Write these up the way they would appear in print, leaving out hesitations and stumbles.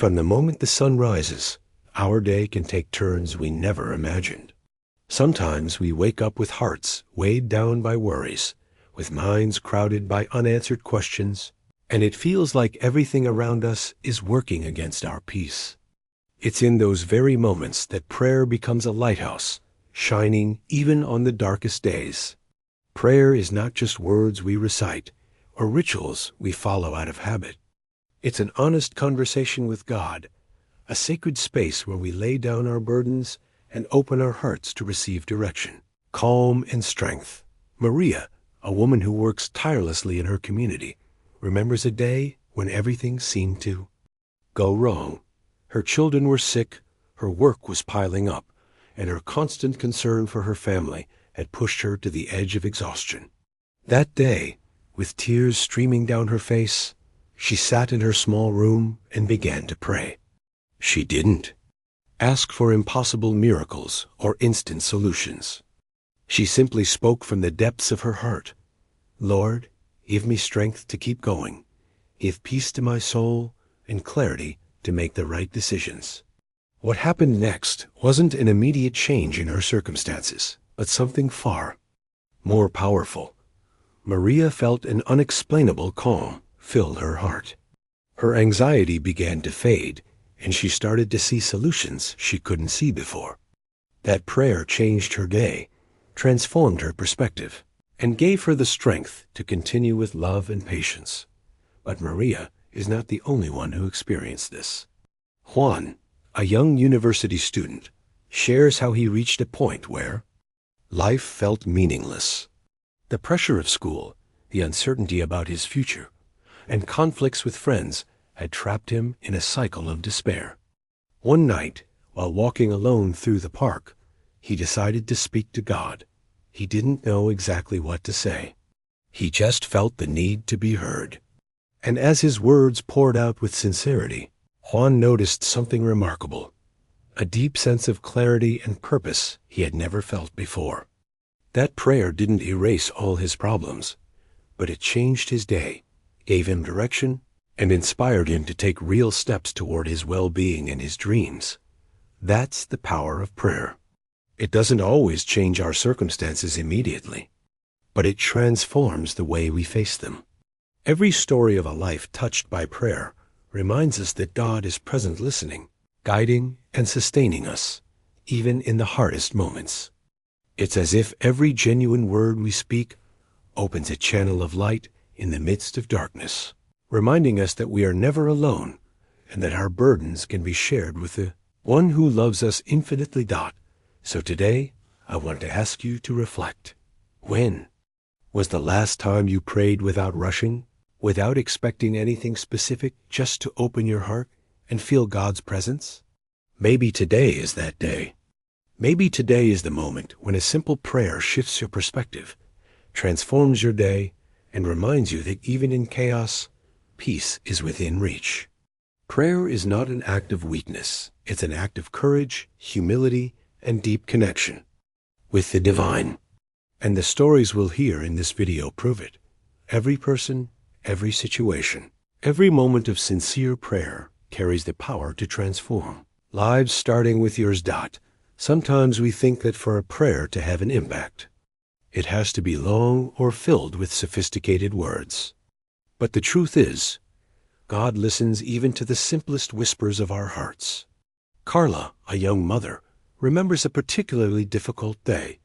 From the moment the sun rises, our day can take turns we never imagined. Sometimes we wake up with hearts weighed down by worries, with minds crowded by unanswered questions, and it feels like everything around us is working against our peace. It's in those very moments that prayer becomes a lighthouse, shining even on the darkest days. Prayer is not just words we recite or rituals we follow out of habit. It's an honest conversation with God, a sacred space where we lay down our burdens and open our hearts to receive direction, calm, and strength. Maria, a woman who works tirelessly in her community, remembers a day when everything seemed to go wrong. Her children were sick, her work was piling up, and her constant concern for her family had pushed her to the edge of exhaustion. That day, with tears streaming down her face, she sat in her small room and began to pray. She didn't ask for impossible miracles or instant solutions. She simply spoke from the depths of her heart. Lord, give me strength to keep going. Give peace to my soul and clarity to make the right decisions. What happened next wasn't an immediate change in her circumstances, but something far more powerful. Maria felt an unexplainable calm fill her heart. Her anxiety began to fade, and she started to see solutions she couldn't see before. That prayer changed her day, transformed her perspective, and gave her the strength to continue with love and patience. But Maria is not the only one who experienced this. Juan, a young university student, shares how he reached a point where life felt meaningless. The pressure of school, the uncertainty about his future, and conflicts with friends had trapped him in a cycle of despair. One night, while walking alone through the park, he decided to speak to God. He didn't know exactly what to say. He just felt the need to be heard. And as his words poured out with sincerity, Juan noticed something remarkable, a deep sense of clarity and purpose he had never felt before. That prayer didn't erase all his problems, but it changed his day, gave him direction, and inspired him to take real steps toward his well-being and his dreams. That's the power of prayer. It doesn't always change our circumstances immediately, but it transforms the way we face them. Every story of a life touched by prayer reminds us that God is present listening, guiding, and sustaining us, even in the hardest moments. It's as if every genuine word we speak opens a channel of light in the midst of darkness, reminding us that we are never alone and that our burdens can be shared with the one who loves us infinitely. So today, I want to ask you to reflect. When was the last time you prayed without rushing, without expecting anything specific, just to open your heart and feel God's presence? Maybe today is that day. Maybe today is the moment when a simple prayer shifts your perspective, transforms your day, and reminds you that even in chaos, peace is within reach. Prayer is not an act of weakness. It's an act of courage, humility, and deep connection with the divine. And the stories we'll hear in this video prove it. Every person, every situation, every moment of sincere prayer carries the power to transform lives, starting with yours. Sometimes we think that for a prayer to have an impact, it has to be long or filled with sophisticated words. But the truth is, God listens even to the simplest whispers of our hearts. Carla, a young mother, remembers a particularly difficult day.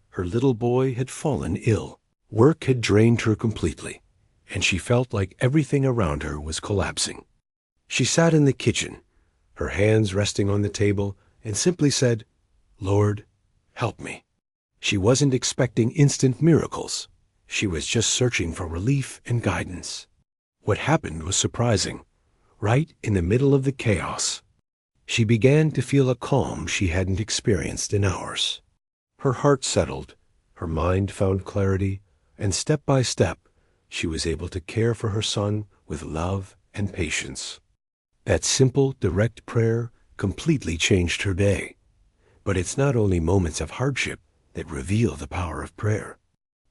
Her little boy had fallen ill. Work had drained her completely, and she felt like everything around her was collapsing. She sat in the kitchen, her hands resting on the table, and simply said, "Lord, help me." She wasn't expecting instant miracles. She was just searching for relief and guidance. What happened was surprising. Right in the middle of the chaos, she began to feel a calm she hadn't experienced in hours. Her heart settled, her mind found clarity, and step by step, she was able to care for her son with love and patience. That simple, direct prayer completely changed her day. But it's not only moments of hardship that reveal the power of prayer.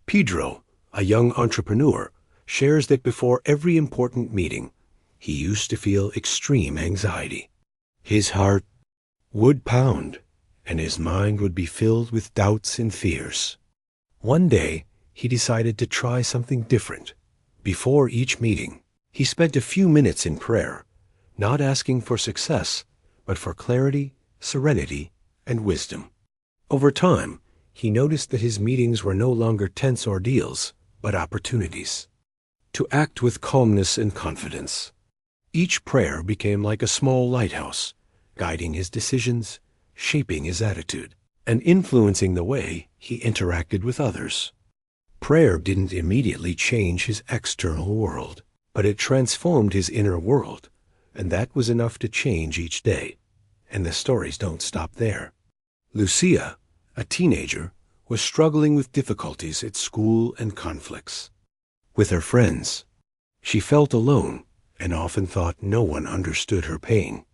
Pedro, a young entrepreneur, shares that before every important meeting, he used to feel extreme anxiety. His heart would pound, and his mind would be filled with doubts and fears. One day, he decided to try something different. Before each meeting, he spent a few minutes in prayer, not asking for success, but for clarity, serenity, and wisdom. Over time, he noticed that his meetings were no longer tense ordeals, but opportunities to act with calmness and confidence. Each prayer became like a small lighthouse, guiding his decisions, shaping his attitude, and influencing the way he interacted with others. Prayer didn't immediately change his external world, but it transformed his inner world, and that was enough to change each day. And the stories don't stop there. Lucia, a teenager, was struggling with difficulties at school and conflicts with her friends. She felt alone and often thought no one understood her pain.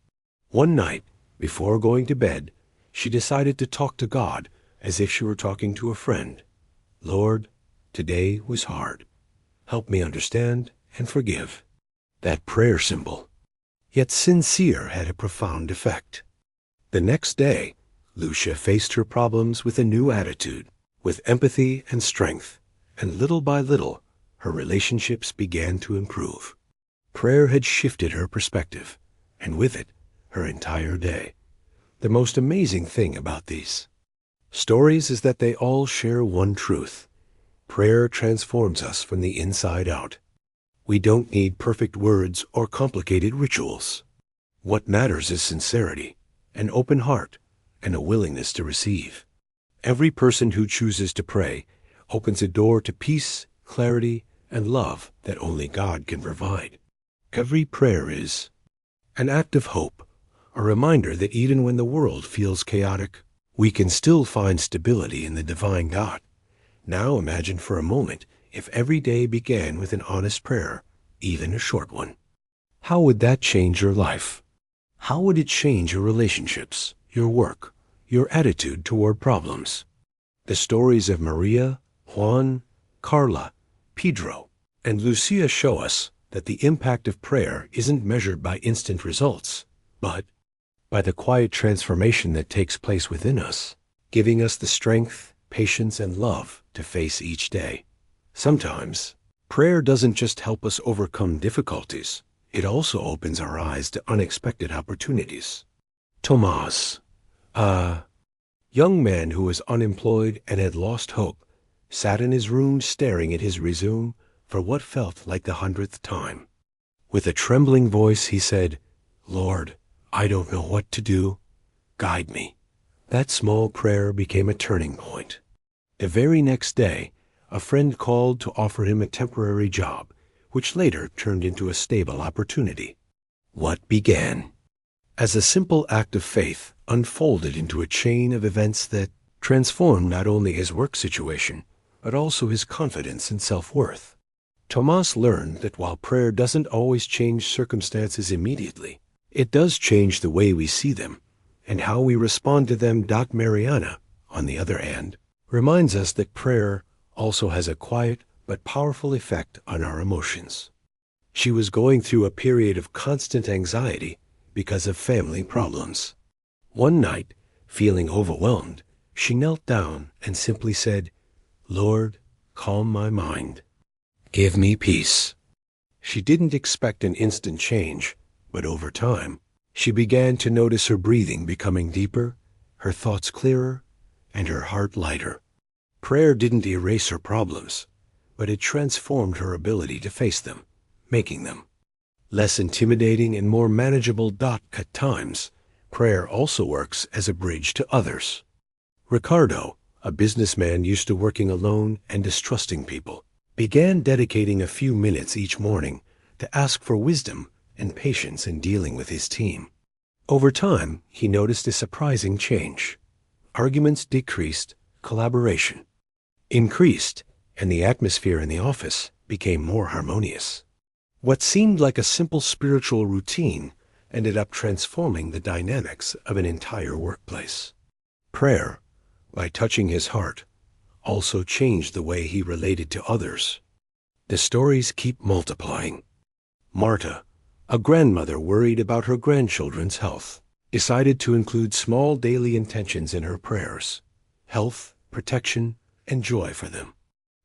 One night, before going to bed, she decided to talk to God as if she were talking to a friend. Lord, today was hard. Help me understand and forgive. That prayer symbol, yet sincere, had a profound effect. The next day, Lucia faced her problems with a new attitude, with empathy and strength, and little by little, her relationships began to improve. Prayer had shifted her perspective, and with it, her entire day. The most amazing thing about these stories is that they all share one truth. Prayer transforms us from the inside out. We don't need perfect words or complicated rituals. What matters is sincerity, an open heart, and a willingness to receive. Every person who chooses to pray opens a door to peace, clarity, and love that only God can provide. Every prayer is an act of hope, a reminder that even when the world feels chaotic, we can still find stability in the divine God. Now imagine for a moment if every day began with an honest prayer, even a short one. How would that change your life? How would it change your relationships, your work, your attitude toward problems? The stories of Maria, Juan, Carla, Pedro, and Lucia show us that the impact of prayer isn't measured by instant results, but by the quiet transformation that takes place within us, giving us the strength, patience, and love to face each day. Sometimes, prayer doesn't just help us overcome difficulties, it also opens our eyes to unexpected opportunities. Tomas, a young man who was unemployed and had lost hope, sat in his room staring at his resume for what felt like the 100th time. With a trembling voice, he said, "Lord, I don't know what to do. Guide me." That small prayer became a turning point. The very next day, a friend called to offer him a temporary job, which later turned into a stable opportunity. What began as a simple act of faith unfolded into a chain of events that transformed not only his work situation, but also his confidence and self-worth. Tomas learned that while prayer doesn't always change circumstances immediately, it does change the way we see them and how we respond to them. Mariana, on the other hand, reminds us that prayer also has a quiet but powerful effect on our emotions. She was going through a period of constant anxiety because of family problems. One night, feeling overwhelmed, she knelt down and simply said, "Lord, calm my mind. Give me peace." She didn't expect an instant change, but over time, she began to notice her breathing becoming deeper, her thoughts clearer, and her heart lighter. Prayer didn't erase her problems, but it transformed her ability to face them, making them less intimidating and more manageable. At times, prayer also works as a bridge to others. Ricardo, a businessman used to working alone and distrusting people, began dedicating a few minutes each morning to ask for wisdom and patience in dealing with his team. Over time, he noticed a surprising change. Arguments decreased, collaboration increased, and the atmosphere in the office became more harmonious. What seemed like a simple spiritual routine ended up transforming the dynamics of an entire workplace. Prayer, by touching his heart, also changed the way he related to others. The stories keep multiplying. Marta, A grandmother worried about her grandchildren's health decided to include small daily intentions in her prayers: health, protection, and joy for them.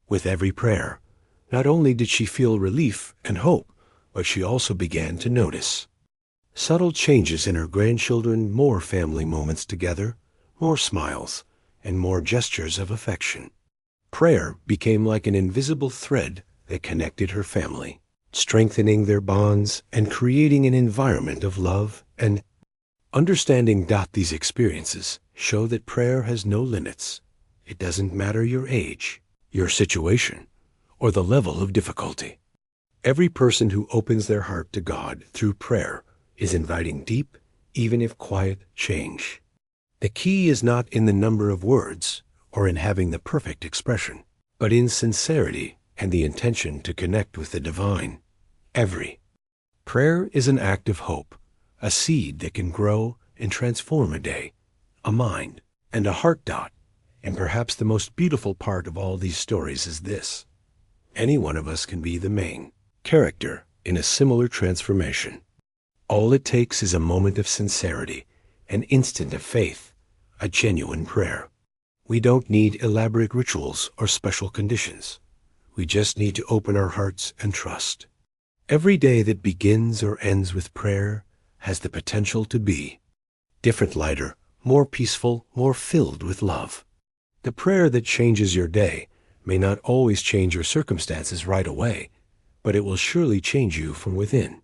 With every prayer, not only did she feel relief and hope, but she also began to notice subtle changes in her grandchildren, more family moments together, more smiles, and more gestures of affection. Prayer became like an invisible thread that connected her family, strengthening their bonds and creating an environment of love and understanding. These experiences show that prayer has no limits. It doesn't matter your age, your situation, or the level of difficulty. Every person who opens their heart to God through prayer is inviting deep, even if quiet, change. The key is not in the number of words or in having the perfect expression, but in sincerity and the intention to connect with the divine. Every prayer is an act of hope, a seed that can grow and transform a day, a mind, and a heart. And perhaps the most beautiful part of all these stories is this: any one of us can be the main character in a similar transformation. All it takes is a moment of sincerity, an instant of faith, a genuine prayer. We don't need elaborate rituals or special conditions. We just need to open our hearts and trust. Every day that begins or ends with prayer has the potential to be different, lighter, more peaceful, more filled with love. The prayer that changes your day may not always change your circumstances right away, but it will surely change you from within.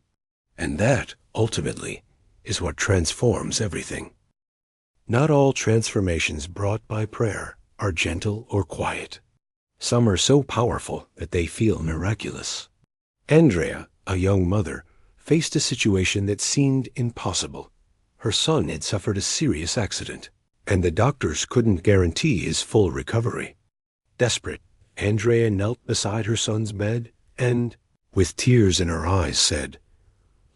And that, ultimately, is what transforms everything. Not all transformations brought by prayer are gentle or quiet. Some are so powerful that they feel miraculous. Andrea, a young mother, faced a situation that seemed impossible. Her son had suffered a serious accident, and the doctors couldn't guarantee his full recovery. Desperate, Andrea knelt beside her son's bed and, with tears in her eyes, said,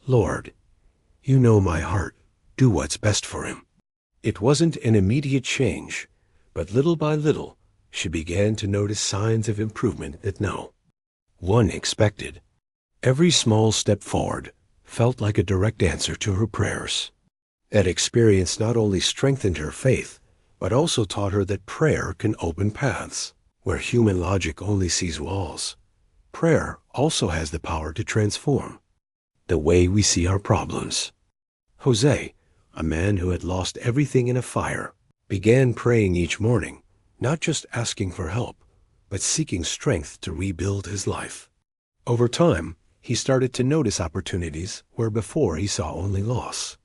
"Lord, you know my heart. Do what's best for him." It wasn't an immediate change, but little by little, she began to notice signs of improvement that no one expected. Every small step forward felt like a direct answer to her prayers. That experience not only strengthened her faith, but also taught her that prayer can open paths where human logic only sees walls. Prayer also has the power to transform the way we see our problems. Jose, a man who had lost everything in a fire, began praying each morning, not just asking for help, but seeking strength to rebuild his life. Over time, he started to notice opportunities where before he saw only loss.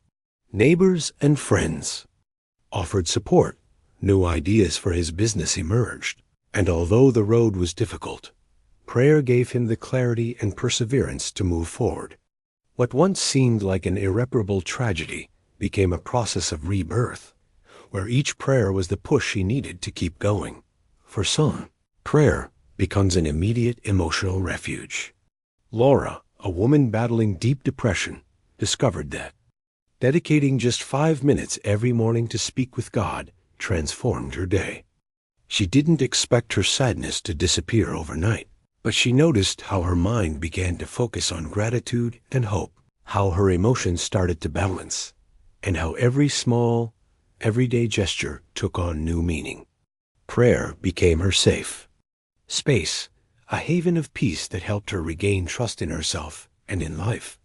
Neighbors and friends offered support. New ideas for his business emerged. And although the road was difficult, prayer gave him the clarity and perseverance to move forward. What once seemed like an irreparable tragedy became a process of rebirth, where each prayer was the push he needed to keep going. For some, prayer becomes an immediate emotional refuge. Laura, a woman battling deep depression, discovered that dedicating just 5 minutes every morning to speak with God transformed her day. She didn't expect her sadness to disappear overnight, but she noticed how her mind began to focus on gratitude and hope, how her emotions started to balance, and how every small, everyday gesture took on new meaning. Prayer became her safe space, a haven of peace that helped her regain trust in herself and in life.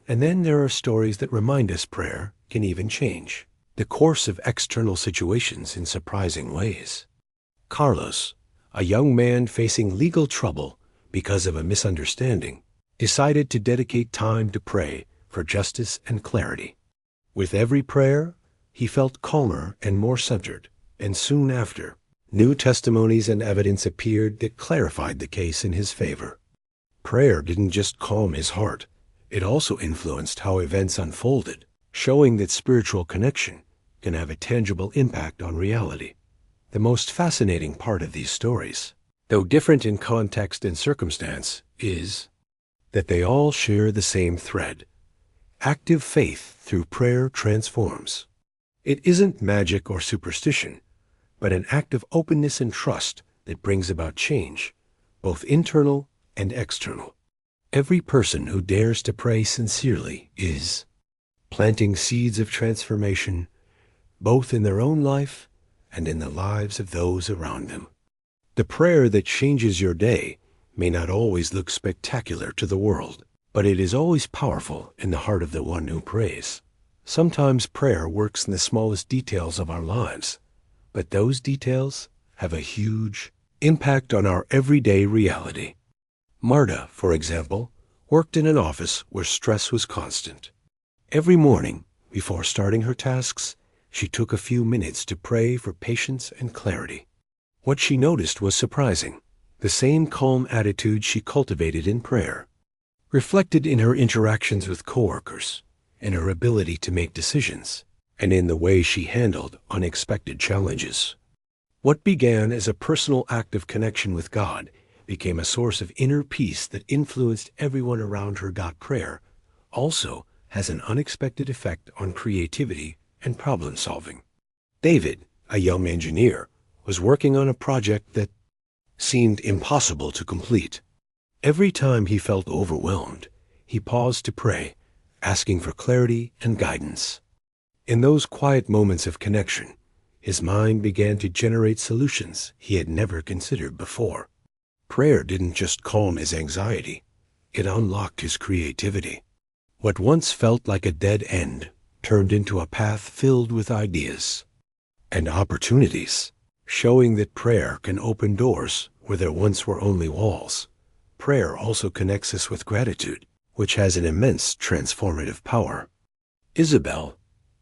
And then there are stories that remind us prayer can even change the course of external situations in surprising ways. Carlos, a young man facing legal trouble because of a misunderstanding, decided to dedicate time to pray for justice and clarity. With every prayer, he felt calmer and more centered, and soon after, new testimonies and evidence appeared that clarified the case in his favor. Prayer didn't just calm his heart, it also influenced how events unfolded, showing that spiritual connection can have a tangible impact on reality. The most fascinating part of these stories, though different in context and circumstance, is that they all share the same thread. Active faith through prayer transforms. It isn't magic or superstition, but an act of openness and trust that brings about change, both internal and external. Every person who dares to pray sincerely is planting seeds of transformation, both in their own life and in the lives of those around them. The prayer that changes your day may not always look spectacular to the world, but it is always powerful in the heart of the one who prays. Sometimes prayer works in the smallest details of our lives, but those details have a huge impact on our everyday reality. Marta, for example, worked in an office where stress was constant. Every morning, before starting her tasks, she took a few minutes to pray for patience and clarity. What she noticed was surprising. The same calm attitude she cultivated in prayer, reflected in her interactions with coworkers, in her ability to make decisions, and in the way she handled unexpected challenges. What began as a personal act of connection with God became a source of inner peace that influenced everyone around her. God prayer also has an unexpected effect on creativity and problem solving. David, a young engineer, was working on a project that seemed impossible to complete. Every time he felt overwhelmed, he paused to pray, asking for clarity and guidance. In those quiet moments of connection, his mind began to generate solutions he had never considered before. Prayer didn't just calm his anxiety, it unlocked his creativity. What once felt like a dead end turned into a path filled with ideas and opportunities, showing that prayer can open doors where there once were only walls. Prayer also connects us with gratitude, which has an immense transformative power. Isabel,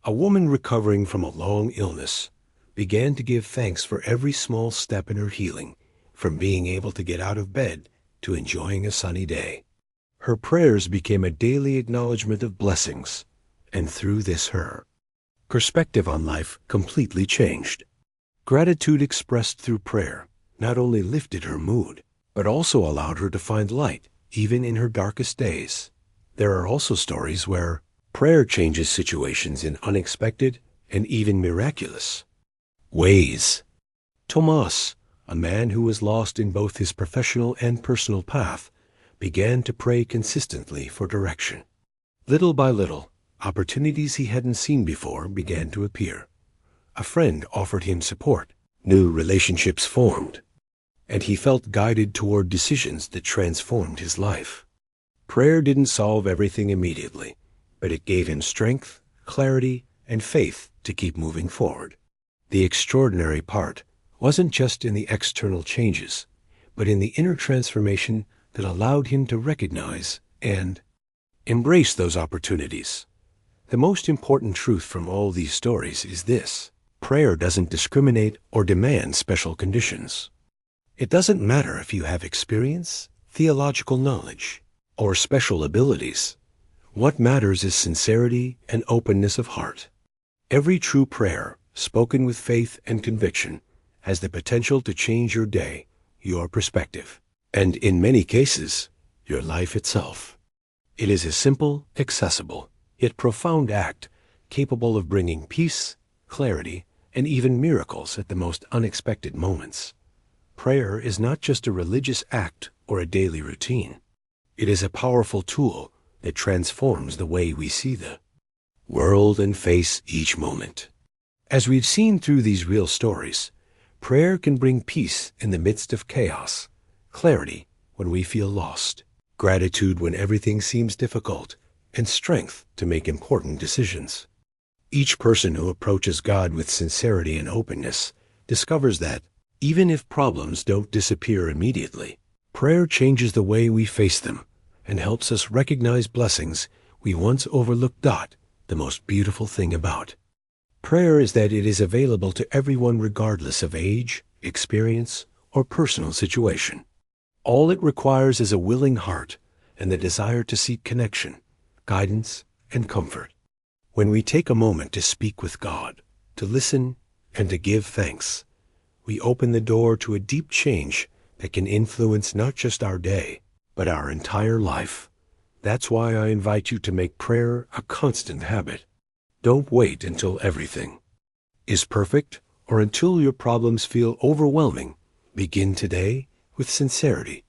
a woman recovering from a long illness, began to give thanks for every small step in her healing, from being able to get out of bed to enjoying a sunny day. Her prayers became a daily acknowledgement of blessings, and through this her perspective on life completely changed. Gratitude expressed through prayer not only lifted her mood, but also allowed her to find light even in her darkest days. There are also stories where prayer changes situations in unexpected and even miraculous ways. Tomas, a man who was lost in both his professional and personal path, began to pray consistently for direction. Little by little, opportunities he hadn't seen before began to appear. A friend offered him support, new relationships formed, and he felt guided toward decisions that transformed his life. Prayer didn't solve everything immediately, but it gave him strength, clarity, and faith to keep moving forward. The extraordinary part wasn't just in the external changes, but in the inner transformation that allowed him to recognize and embrace those opportunities. The most important truth from all these stories is this: prayer doesn't discriminate or demand special conditions. It doesn't matter if you have experience, theological knowledge, or special abilities. What matters is sincerity and openness of heart. Every true prayer, spoken with faith and conviction, has the potential to change your day, your perspective, and in many cases, your life itself. It is a simple, accessible, yet profound act capable of bringing peace, clarity, and even miracles at the most unexpected moments. Prayer is not just a religious act or a daily routine. It is a powerful tool that transforms the way we see the world and face each moment. As we've seen through these real stories, prayer can bring peace in the midst of chaos, clarity when we feel lost, gratitude when everything seems difficult, and strength to make important decisions. Each person who approaches God with sincerity and openness discovers that, even if problems don't disappear immediately, prayer changes the way we face them and helps us recognize blessings we once overlooked. The most beautiful thing about prayer is that it is available to everyone regardless of age, experience, or personal situation. All it requires is a willing heart and the desire to seek connection, guidance, and comfort. When we take a moment to speak with God, to listen, and to give thanks, we open the door to a deep change that can influence not just our day, but our entire life. That's why I invite you to make prayer a constant habit. Don't wait until everything is perfect or until your problems feel overwhelming. Begin today with sincerity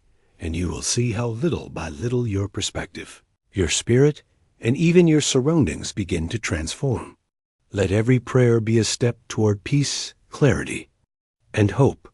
and you will see how little by little your perspective, your spirit, and even your surroundings begin to transform. Let every prayer be a step toward peace, clarity, and hope.